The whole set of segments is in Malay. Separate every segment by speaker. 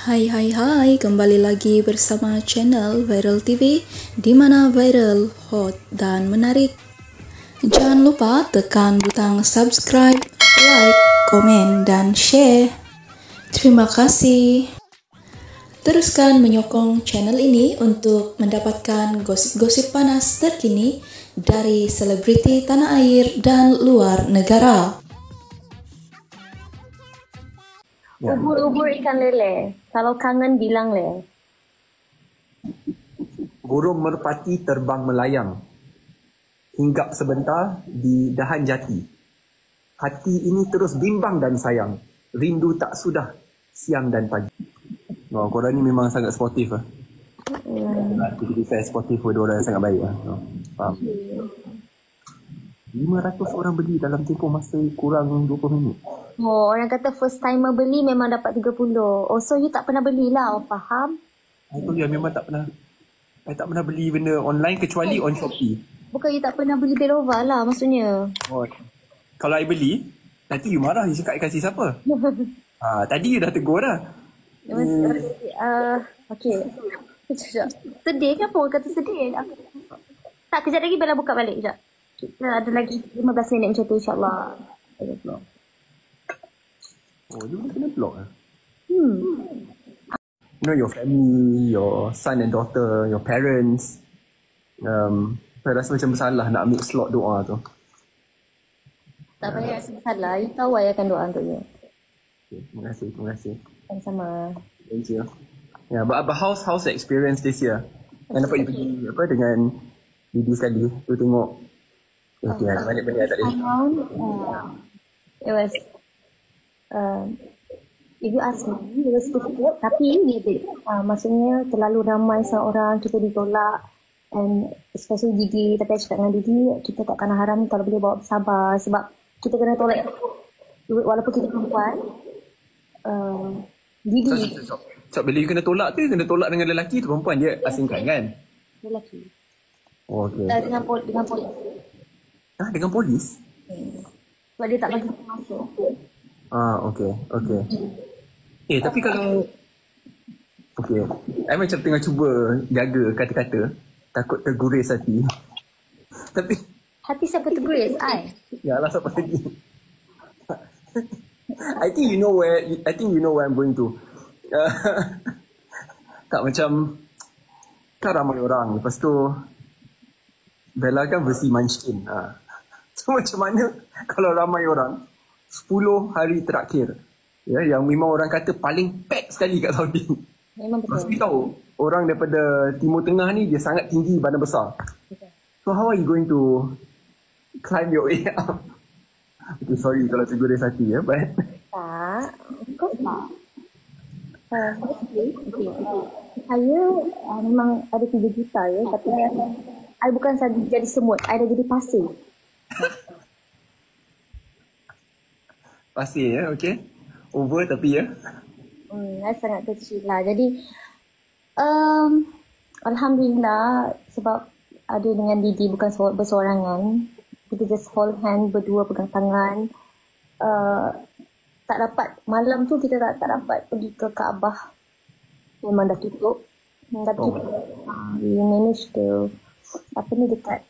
Speaker 1: Hai, kembali lagi bersama channel Viral TV di mana viral, hot, dan menarik. Jangan lupa tekan butang subscribe, like, komen, dan share. Terima kasih. Teruskan menyokong channel ini untuk mendapatkan gosip-gosip panas terkini dari selebriti tanah air dan luar negara.
Speaker 2: Ubur-ubur ikan lele. Kalau kangen bilang le.
Speaker 3: Burung merpati terbang melayang. Hinggap sebentar di dahan jati. Hati ini terus bimbang dan sayang. Rindu tak sudah siang dan pagi. Oh, korang ni memang sangat sportif lah. Jadi saya sportif pun orang yang sangat baik lah. Faham? 500 orang beli dalam tempoh masa kurang 20 minit.
Speaker 2: Oh, orang kata first timer beli memang dapat 30. Oh, so you tak pernah belilah. Oh, faham?
Speaker 3: Itu ya memang tak pernah. Saya tak pernah beli benda online kecuali on Shopee.
Speaker 2: Bukan you tak pernah beli Belova lah maksudnya.
Speaker 3: Oh, kalau I beli, nanti you marah. You cakap I kasih siapa? Tadi you dah tegur dah.
Speaker 2: Okay. Sekejap. Sedih ke apa? Kata sedih. Tak, kejap lagi Bella buka balik. Kejap. Kita ada lagi 15 minit macam tu insyaAllah.
Speaker 3: Oh, you boleh kena block lah. You know, your family, your son and daughter, your parents. Saya rasa macam bersalah nak ambil slot doa tu.
Speaker 2: Tak payah rasa bersalah. You tahu I akan doa untuk you.
Speaker 3: Okay, terima kasih.
Speaker 2: Sama-sama.
Speaker 3: Thank you. Yeah, but how's the experience this year? Yang dapat you pergi dengan Didi sekali. Tu tengok. Okay, banyak benda tak boleh.
Speaker 2: It was if you ask me, it was difficult. Tapi maksudnya terlalu ramai seorang, kita ditolak. And especially Didi, tapi saya cakap dengan Didi, kita tak kena haram kalau boleh bawa bersabar. Sebab kita kena tolak walaupun kita perempuan. Didi
Speaker 3: So, bila you kena tolak tu, kena tolak dengan lelaki tu perempuan dia asingkan kan?
Speaker 2: lelaki.
Speaker 3: Oh, okay.
Speaker 2: Dengan polis.
Speaker 3: Dengan polis?
Speaker 2: Sebab dia tak bagi kita masuk.
Speaker 3: Okay. Tapi kalau... Okay. I macam tengah cuba jaga kata-kata. Takut terguris hati. Tapi...
Speaker 2: Hati siapa terguris? I?
Speaker 3: Yalah, siapa lagi? I think you know where I'm going to. Tak macam... Kan ramai orang. Lepas tu... Bella kan versi Munchkin. So macam mana kalau ramai orang 10 hari terakhir yang memang orang kata paling pack sekali kat Saudi.
Speaker 2: Memang betul.
Speaker 3: Mesti tahu orang daripada Timur Tengah ni dia sangat tinggi badan besar.
Speaker 2: Betul.
Speaker 3: So how are you going to climb your way up? Okay, sorry kalau terguris hati but
Speaker 2: Tak, kau tak. Okay. Saya memang ada 3 juta tapi I bukan saja jadi semut, I dah jadi pasir.
Speaker 3: Pasir okay. Over tapi
Speaker 2: I sangat kecil lah. Jadi Alhamdulillah sebab ada dengan Didi bukan bersorangan. Kita just hold hand berdua pegang tangan. Tak dapat malam tu kita tak dapat pergi ke Kaabah. Memang dah tutup. We managed to dekat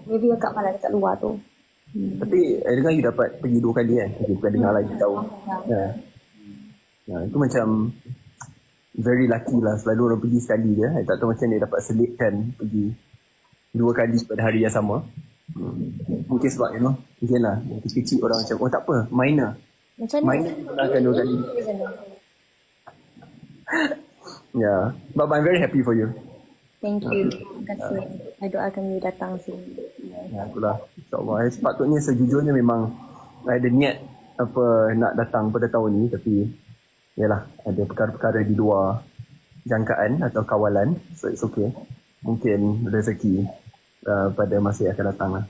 Speaker 2: maybe dekat mana dekat luar tu.
Speaker 3: Tapi dengan you dapat pergi 2 kali kan? Bukan dengar lagi tahu. Itu macam very lucky lah. Selalu orang pergi sekali je. I tak tahu macam dia dapat selitkan pergi 2 kali pada hari yang sama. Mungkin sebab mungkin lah kecil-kecil orang macam tak apa, minor.
Speaker 2: Macam mana?
Speaker 3: Minor akan 2 kali. But I'm very happy for you.
Speaker 2: Thank you. Terima kasih. I doakan you datang sini.
Speaker 3: Itulah. InsyaAllah. Sepatutnya sejujurnya memang ada niat nak datang pada tahun ni. Tapi yalah, ada perkara-perkara di luar jangkaan atau kawalan. So it's okay. Mungkin rezeki pada masa yang akan datang lah.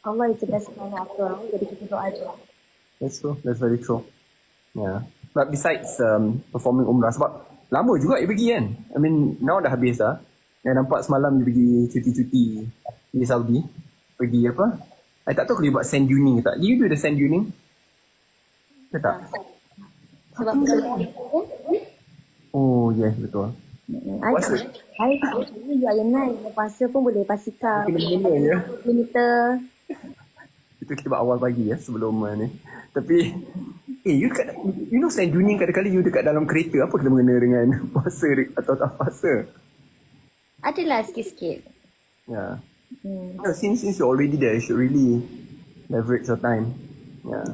Speaker 2: Allah is the best man after all. Jadi kita doa je.
Speaker 3: That's true. That's very true. But besides performing umrah, sebab lama juga you pergi kan? I mean, now dah habis dah. Yang nampak semalam you pergi cuti-cuti di Saudi. Pergi apa? I tak tahu kalau you buat sand duning ke tak. Do you do the sand duning? Ke tak?
Speaker 2: Sebab
Speaker 3: Oh, yes, betul. Puasa?
Speaker 2: I tak perlu you ayam naik. Puasa pun boleh pasikal.
Speaker 3: Kena-kena je.
Speaker 2: Kilometer.
Speaker 3: Itu kita buat awal pagi sebelum ni. Tapi, you know Saint Dunia kadang-kadang you dekat dalam kereta, apa kena mengena dengan puasa atau tak puasa?
Speaker 2: Adalah sikit-sikit.
Speaker 3: Yeah. No, since you're already there, you should really leverage your time. Yeah.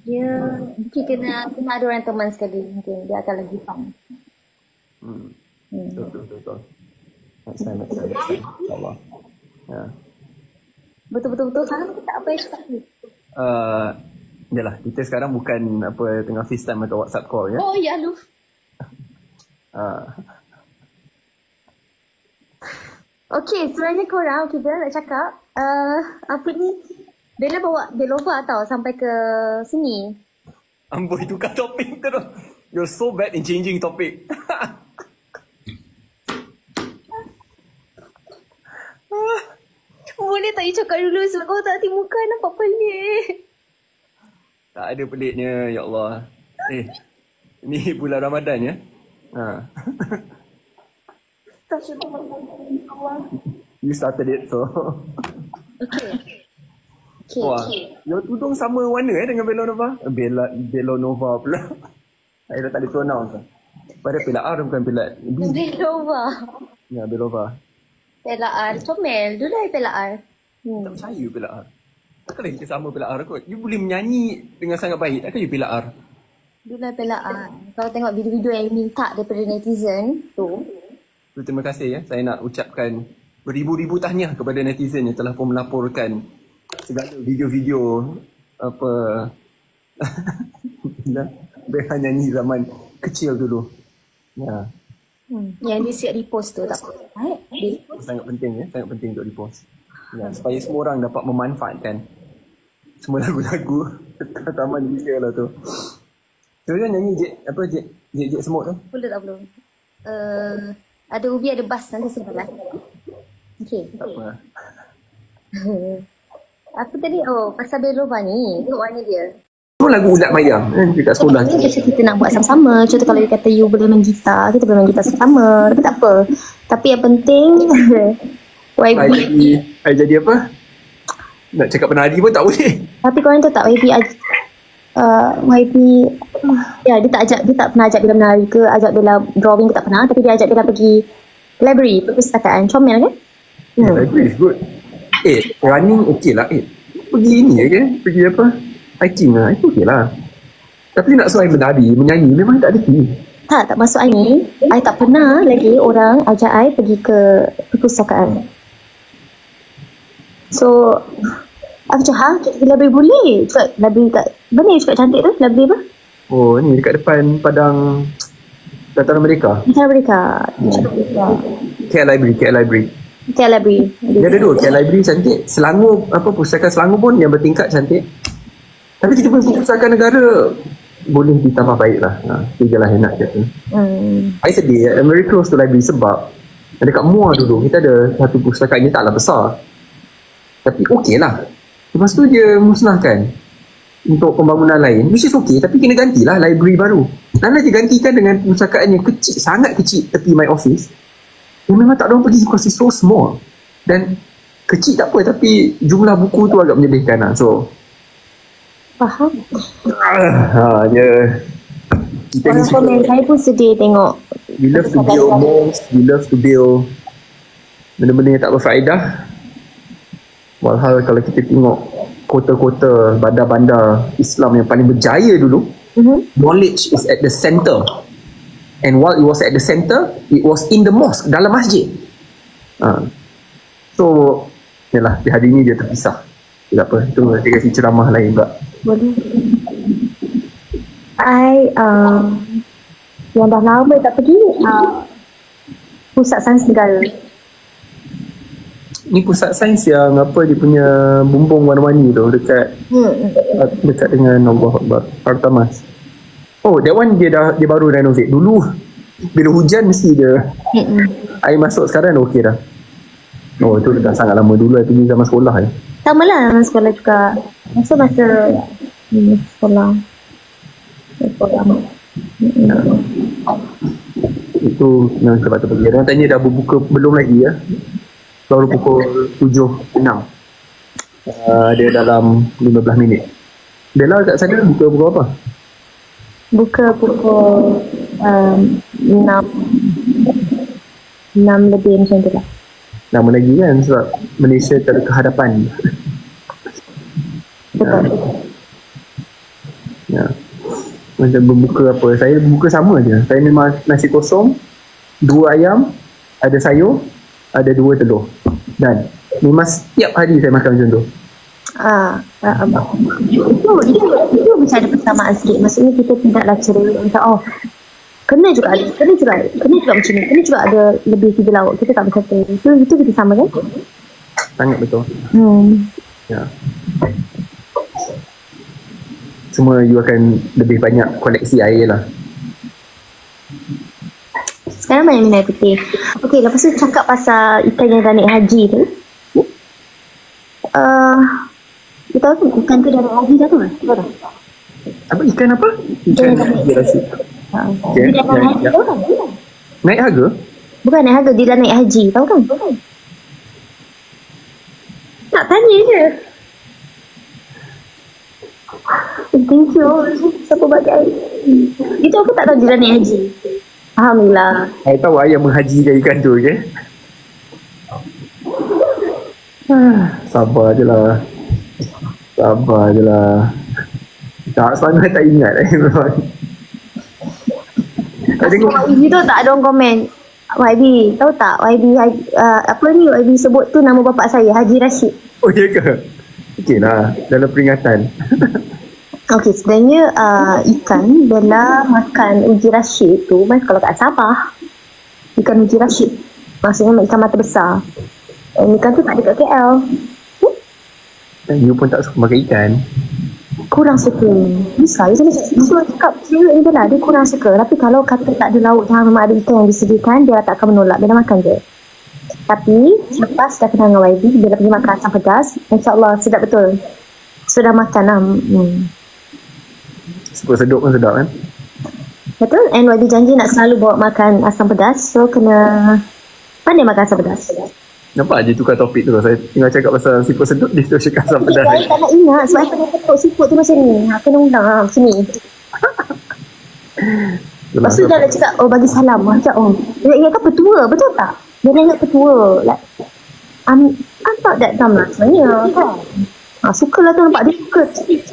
Speaker 2: Dia mungkin kena ada orang teman sekali. Mungkin dia akan lagi fun.
Speaker 3: Betul. Next time. InsyaAllah. Yeah.
Speaker 2: Betul. Sekarang kita apa yang cakap ni?
Speaker 3: Yalah, kita sekarang bukan tengah FaceTime atau WhatsApp call ya.
Speaker 2: Oh ya, lu. Okay, sebenarnya korang, Bella nak cakap, apa ni, Bella bawa Belova tau sampai ke sini.
Speaker 3: Amboi, tukar topik terus. You're so bad in changing topic.
Speaker 2: Boleh tak you cakap dulu sebab kau tak hati muka nampak pelik.
Speaker 3: Tak ada peliknya, ya Allah. Ni bulan Ramadan ya. You started it, so. Okay. Wah, your tudung sama warna dengan Belonova? Belonova pula. Saya dah tak boleh pronounce. Pada Pela R bukan Pela B.
Speaker 2: Belova.
Speaker 3: Ya, Belova.
Speaker 2: Pela R. Comel. Dulu I Pela R.
Speaker 3: Tak percaya Pela R. Takkanlah kita sama Pela R kot. You boleh menyanyi dengan sangat baik. Takkan you Pela R?
Speaker 2: Dulu I Pela R. Kalau tengok video-video yang minta daripada netizen tu.
Speaker 3: Terima kasih ya. Saya nak ucapkan beribu-ribu tahniah kepada netizen yang telah pun melaporkan segala video-video apa Beha nyanyi zaman kecil dulu. Ya.
Speaker 2: Yang dia siap repost tu tak apa.
Speaker 3: Sangat penting ya, sangat penting untuk repost. Ya, supaya semua orang dapat memanfaatkan semua lagu-lagu Taman Liga lah tu. Tu kan nyanyi Jet Semut tu?
Speaker 2: Boleh tak belum? Ada ubi ada bas nanti sebelah. Okey.
Speaker 3: Tak apa.
Speaker 2: Apa tadi? Oh, pasal Belova ni. Tengok warna dia.
Speaker 3: Tu lagu Ulat Mayang dekat sekolah.
Speaker 2: Macam kita nak buat sama-sama. Contoh kalau dia kata you boleh main gitar, kita boleh main gitar sama. Tapi tak apa. Tapi yang penting YB.
Speaker 3: I jadi apa? Nak cakap penari pun tak boleh.
Speaker 2: Tapi korang tahu tak YB ya dia tak pernah ajak Bella menari ke ajak Bella drawing ke tak pernah, tapi dia ajak Bella pergi library, perpustakaan. Comel kan?
Speaker 3: Library is good. Running okey lah. Pergi ni ke? Pergi apa? Hiking lah. Itu okey lah. Tapi nak suruh I menari, menyanyi memang tak ada key.
Speaker 2: Tak masuk I ni. I tak pernah lagi orang ajak I pergi ke perpustakaan. So aku cakap, kita pergi library boleh. Cakap library kat mana you cakap cantik tu? Library apa?
Speaker 3: Oh ni dekat depan Padang Dataran Merdeka.
Speaker 2: Dataran Merdeka.
Speaker 3: KL Library.
Speaker 2: KL Library.
Speaker 3: Dia ada dua, KL Library cantik. Selangor, pustakaan Selangor pun yang bertingkat cantik. Tapi kita punya pustakaan negara boleh ditambah baik lah. Tiga lah yang nak cakap. I sedih, I'm very close to library sebab dekat Muar dulu kita ada satu pustakaan yang taklah besar. Tapi okey lah. Lepas tu dia musnahkan untuk pembangunan lain, which is okay, tapi kena gantilah library baru. Dan dia gantikan dengan pustakaan yang kecil, sangat kecil tepi my office, yang memang tak ada orang pergi because it's so small. Dan kecil tak apa, tapi jumlah buku tu agak menyedihkan lah. So
Speaker 2: faham.
Speaker 3: Kita
Speaker 2: orang komen saya pun sedih tengok.
Speaker 3: We love to build malls, we love to build benda-benda yang tak berfaedah. Walhal kalau kita tengok kota-kota, bandar-bandar Islam yang paling berjaya dulu, knowledge is at the center. And while it was at the center, it was in the mosque, dalam masjid. So, yalah, di hari ini dia terpisah. Tak apa, itu nanti kasi ceramah lain pula.
Speaker 2: Boleh. Yang dah lama tak pergi, Pusat Sains Negara.
Speaker 3: Ni pusat sains yang apa dia punya bumbung warna-warni tu dekat dengan Allah Akbar, Artamas. Oh, that one dia baru renovate. Dulu bila hujan mesti dia air masuk, sekarang dah okey dah. Oh, itu dah sangat lama dulu pergi zaman sekolah ni.
Speaker 2: Sama lah sekolah juga. Masa sekolah.
Speaker 3: Itu yang kita patut pergi. Orang tanya dah berbuka belum lagi ya. Baru pukul 7.06. Dia dalam 15 minit. Bella kat sana buka pukul apa?
Speaker 2: Buka pukul 6 lebih macam tu lah.
Speaker 3: Lama lagi kan sebab Malaysia tak ada kehadapan.
Speaker 2: Betul.
Speaker 3: Ya. Macam berbuka apa? Saya berbuka sama je. Saya memang nasi kosong, 2 ayam, ada sayur, ada 2 telur. Dan memang setiap hari saya makan macam tu.
Speaker 2: Itu macam ada persamaan sikit. Maksudnya kita tidaklah cerai macam kena juga macam ni, kena juga ada lebih 3 lauk. Kita tak macam tu. Itu kita sama kan?
Speaker 3: Sangat betul. Ya. Semua you akan lebih banyak koleksi air lah.
Speaker 2: Sekarang banyak minum air putih. Okey, lepas tu cakap pasal ikan yang dah naik haji tu. You tahu tu ikan tu dah naik haji dah tu kan?
Speaker 3: Apa ikan apa? Ikan haji rasa.
Speaker 2: Dia dah naik haji tahu kan?
Speaker 3: Naik harga?
Speaker 2: Bukan naik harga, dia dah naik haji tahu kan? Tak tanya je. Thank you. Siapa bagi air? Itu aku tak tahu dia dah naik haji. Alhamdulillah.
Speaker 3: Saya tahu ayam menghajikan ikan tu je. Sabar je lah. Tak sangat tak ingat memang.
Speaker 2: YB tu tak ada orang komen. YB, tahu tak? YB apa ni YB sebut tu nama bapak saya, Haji Rashid.
Speaker 3: Oh ya ke? Okey lah, dalam peringatan.
Speaker 2: Okey, sebenarnya ikan Bella makan uji Rashid tu mas kalau kat Sabah. Ikan uji Rashid. Maksudnya ikan mata besar. Ikan tu tak ada kat KL.
Speaker 3: You pun tak suka makan ikan.
Speaker 2: Kurang suka. Bisa. Dia cakap cewek ni Bella, dia kurang suka. Tapi kalau kata tak ada lauk dan memang ada ikan yang disediakan, dia tak akan menolak. Bella makan je. Tapi selepas dah kenal dengan YB, Bella pergi makan asam pedas. InsyaAllah sedap betul. Sudah makan lah.
Speaker 3: Sedap pun sedap kan?
Speaker 2: Betul. And YB janji nak selalu bawa makan asam pedas. So kena pandai makan asam pedas.
Speaker 3: Nampak je tukar topik tu. Saya tengah cakap pasal siput sedut, dia terus cakap asam pedas.
Speaker 2: Saya tak nak ingat sebab saya pernah ketuk siput tu macam ni. Kena undang macam ni. Lepas tu dia nak cakap, bagi salam. Macam, dia ingatkan petua, betul tak? Dia nak ingat petua. Like, I'm not that dumb lah sebenarnya kan. Sukalah tu nampak dia suka.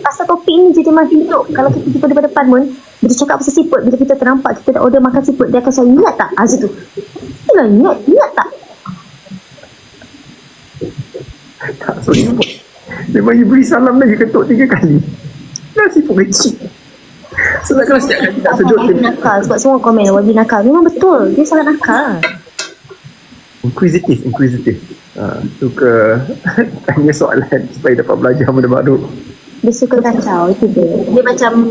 Speaker 2: Pasal topik ni je dia masih hidup. Kalau kita depan depan pun, dia cakap pasal siput. Bila kita ternampak, kita dah order makan siput, dia akan cakap, ingat tak? Macam tu. Itulah ingat tak?
Speaker 3: Tak, so siput. Memang you beri salam dah, you ketuk 3 kali. Dah siput kecil. Sebab kalau setiap kali tak sedut dia
Speaker 2: nakal. Sebab semua komen YB nakal. Memang betul. Dia sangat nakal.
Speaker 3: Inquisitive. Suka tanya soalan supaya dapat belajar benda baru.
Speaker 2: Dia suka kacau. Itu dia. Dia macam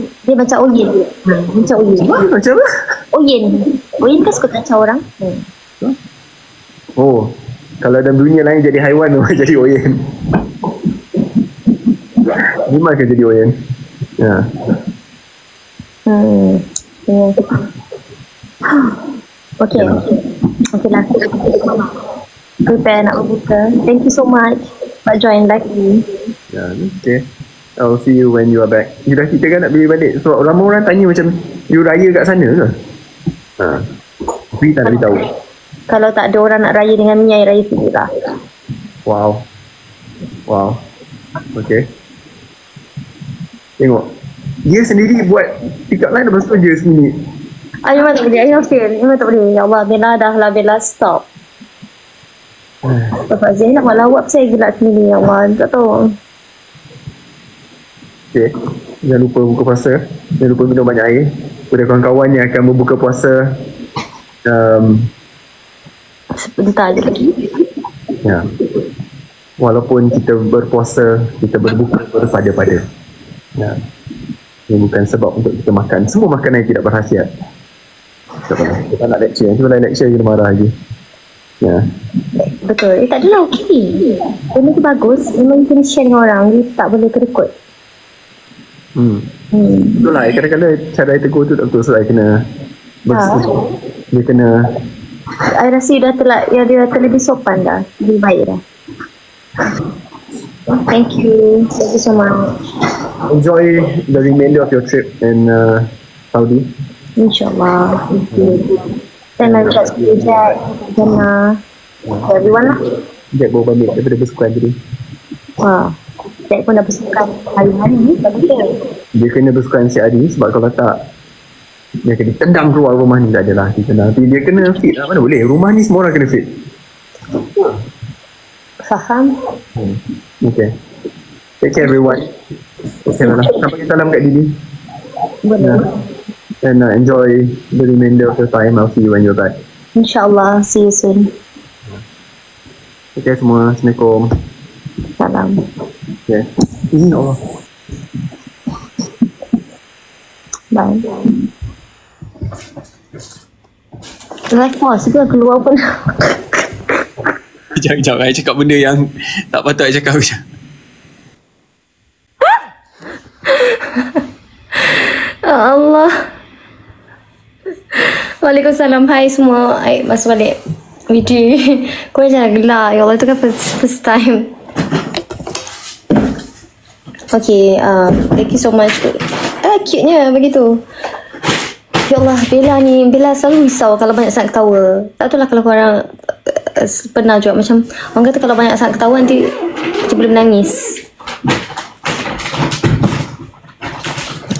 Speaker 2: Oyen. Macam Oyen.
Speaker 3: Macam apa?
Speaker 2: Oyen kan suka kacau orang.
Speaker 3: Oh, kalau dalam dunia lain jadi haiwan tu jadi Oyen. Memang akan jadi Oyen. Ya.
Speaker 2: Okay lah. Prepare nak berbuka. Thank you so much for join lagi.
Speaker 3: Ya, okay. I'll see you when you are back. You dah kita kan nak balik balik. Sebab ramai orang tanya macam you raya kat sana ke? Tapi tak beritahu.
Speaker 2: Kalau tak ada orang nak raya dengan Mia, raya sini lah.
Speaker 3: Wow. Okay. Tengok. Dia sendiri buat pick up line lepas tu je seminit.
Speaker 2: Memang tak boleh. Memang tak boleh. Ya Allah, Bella dah lah. Bella stop. Bapak Zain nak lawak saya gelak sendiri. Ya Allah, tak tahu.
Speaker 3: Okay. Jangan lupa buka puasa. Jangan lupa minum banyak air. Kepada kawan-kawan yang akan berbuka puasa
Speaker 2: sebentar je lagi.
Speaker 3: Ya. Walaupun kita berpuasa, kita berbuka berpada-pada. Ya. Ini bukan sebab untuk kita makan. Semua makanan yang tidak berkhasiat. Kita nak lecture. Kita nak lecture kita marah lagi. Ya.
Speaker 2: Betul. Tak adalah okey. Benda tu bagus. Memang kena share dengan orang. Dia tak boleh kerekut.
Speaker 3: Betul lah, kadang-kadang cara I tegur tu tak betul. So I kena dia kena
Speaker 2: I rasa dia dah terlebih sopan dah. Lebih baik dah. Thank you so much.
Speaker 3: enjoy the remainder of your trip in Saudi.
Speaker 2: InsyaAllah. Thank you. Dan I ucap sekali Jack dan everyone lah.
Speaker 3: Jack bawa balik daripada bersukan tadi.
Speaker 2: Jack pun dah bersukan hari-hari ni.
Speaker 3: Dia kena bersukan setiap hari sebab kalau tak dia kena tendang keluar rumah ni. Tak adalah dia tendang. Tapi dia kena fit lah. Mana boleh, rumah ni semua orang kena fit.
Speaker 2: Faham.
Speaker 3: Okay, take care everyone. Okay lah, sampai salam kat Didi.
Speaker 2: Boleh.
Speaker 3: And enjoy the remainder of your time. I'll see you when you're back.
Speaker 2: InsyaAllah. See you soon.
Speaker 3: Okay semua, Assalamualaikum.
Speaker 2: Salam.
Speaker 3: Okay. Ya Allah.
Speaker 2: Bye. Life pause ke keluar pun.
Speaker 3: Sekejap, I cakap benda yang tak patut I cakap.
Speaker 2: Allah. Waalaikumsalam. Hai semua. I masuk balik video. Kau jangan gelak. Ya Allah, itu kan first time. Okay, thank you so much. Cute-nya begitu. Ya Allah, Bella selalu risau kalau banyak sangat ketawa. Tak tahu lah kalau korang pernah juga macam orang kata kalau banyak sangat ketawa nanti macam boleh menangis.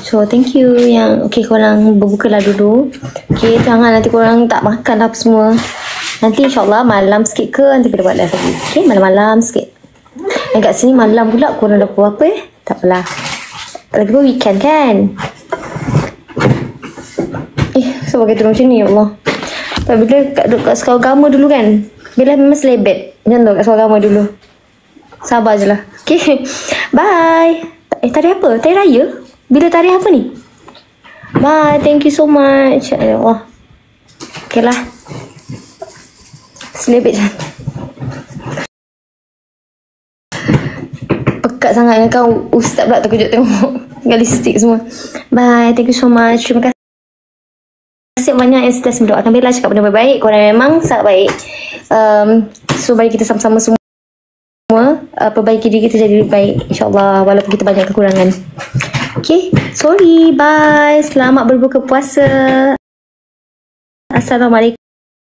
Speaker 2: So thank you yang korang berbuka lah dulu. Jangan nanti korang tak makan lah apa semua. Nanti insyaAllah malam sikit ke nanti kita buat live lagi. Malam-malam sikit. Dan kat sini malam pula korang dah buat apa tak apalah. Lagi pun weekend kan. Sebagai turun macam ni, ya Allah. Tak bila kat sekolah agama dulu kan. Bila memang selebet. Macam tu kat sekolah agama dulu. Sabar je lah. Okay. Bye. Tarikh apa? Tarikh raya? Bila tarikh apa ni? Bye. Thank you so much. Ya Allah. Okay lah. Selebet je. Pekat sangat dengan kau. Ustaz pula terkejut tengok. Galistik semua. Bye. Thank you so much. Terima kasih. Terima kasih banyak yang sudah mendoakan Bella, cakap benda baik. Korang memang sangat baik. So mari kita sama-sama semua perbaiki diri kita jadi lebih baik, InsyaAllah, walaupun kita banyak kekurangan. Okay, sorry, bye. Selamat berbuka puasa. Assalamualaikum.